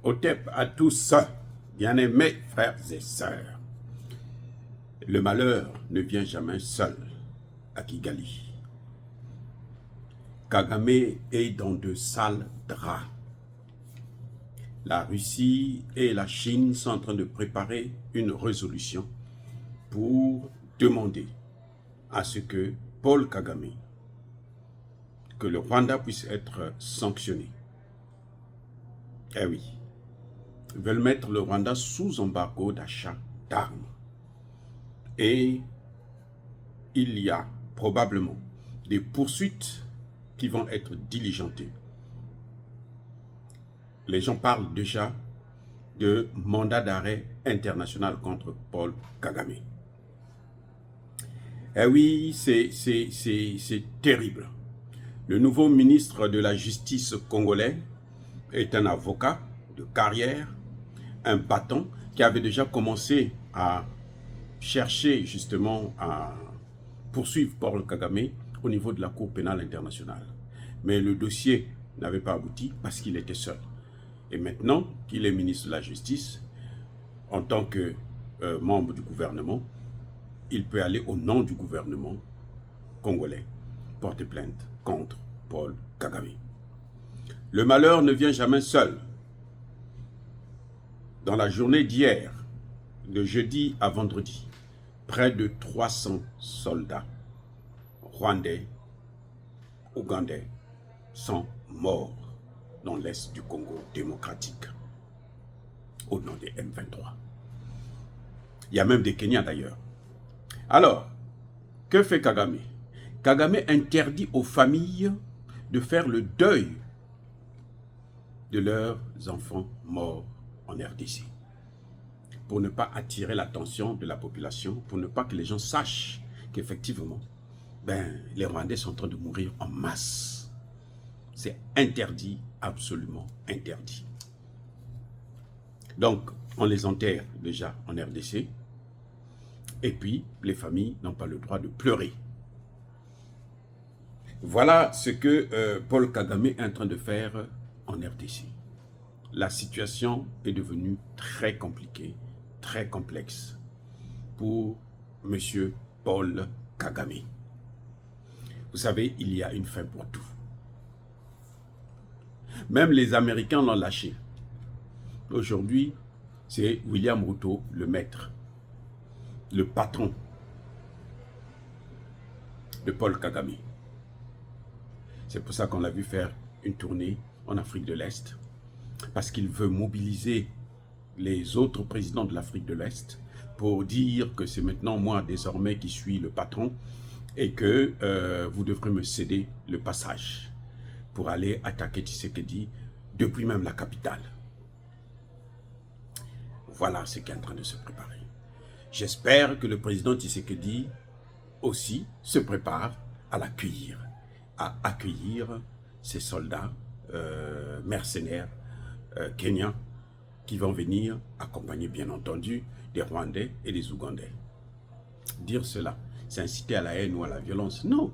Otep à tous, bien-aimés frères et sœurs. Le malheur ne vient jamais seul à Kigali. Kagame est dans de sales draps. La Russie et la Chine sont en train de préparer une résolution pour demander à ce que Paul Kagame, que le Rwanda puisse être sanctionné. Eh oui, ils veulent mettre le Rwanda sous embargo d'achat d'armes. Et il y a probablement des poursuites qui vont être diligentées. Les gens parlent déjà de mandat d'arrêt international contre Paul Kagame. Eh oui, c'est terrible. Le nouveau ministre de la Justice congolais est un avocat de carrière, un battant qui avait déjà commencé à chercher justement à poursuivre Paul Kagame au niveau de la Cour pénale internationale. Mais le dossier n'avait pas abouti parce qu'il était seul. Et maintenant qu'il est ministre de la Justice, en tant que membre du gouvernement, il peut aller au nom du gouvernement congolais porter plainte contre Paul Kagame. Le malheur ne vient jamais seul. Dans la journée d'hier, de jeudi à vendredi, près de 300 soldats rwandais, ougandais sont morts dans l'est du Congo démocratique, au nom des M23. Il y a même des Kenyans d'ailleurs. Alors, que fait Kagame? Kagame interdit aux familles de faire le deuil de leurs enfants morts en RDC, pour ne pas attirer l'attention de la population, pour ne pas que les gens sachent qu'effectivement, les Rwandais sont en train de mourir en masse. C'est interdit, absolument interdit. Donc, on les enterre déjà en RDC, et puis les familles n'ont pas le droit de pleurer. Voilà ce que Paul Kagame est en train de faire en RDC. La situation est devenue très compliquée, très complexe pour M. Paul Kagame. Vous savez, il y a une fin pour tout. Même les Américains l'ont lâché. Aujourd'hui, c'est William Ruto, le maître, le patron de Paul Kagame. C'est pour ça qu'on l'a vu faire une tournée en Afrique de l'Est, parce qu'il veut mobiliser les autres présidents de l'Afrique de l'Est pour dire que c'est maintenant moi désormais qui suis le patron et que vous devrez me céder le passage pour aller attaquer Tshisekedi depuis même la capitale. Voilà ce qui est en train de se préparer. J'espère que le président Tshisekedi aussi se prépare à l'accueillir, à accueillir ces soldats mercenaires kenyans qui vont venir accompagner bien entendu des Rwandais et des Ougandais. Dire cela, c'est inciter à la haine ou à la violence. Non.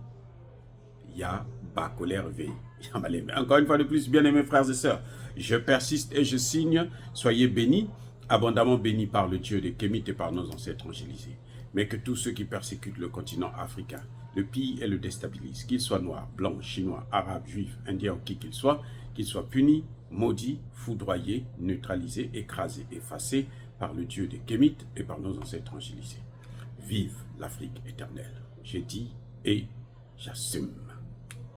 Il y a bas colère V. Encore une fois de plus, bien-aimés frères et sœurs, je persiste et je signe. Soyez bénis, abondamment bénis par le Dieu de Kémit et par nos ancêtres angélisés. Mais que tous ceux qui persécutent le continent africain, le pillent et le déstabilisent, qu'ils soient noirs, blancs, chinois, arabes, juifs, indiens ou qui qu'ils soient punis, maudits, foudroyés, neutralisés, écrasés, effacés par le Dieu de Kémit et par nos ancêtres angélisés. Vive l'Afrique éternelle. J'ai dit et j'assume.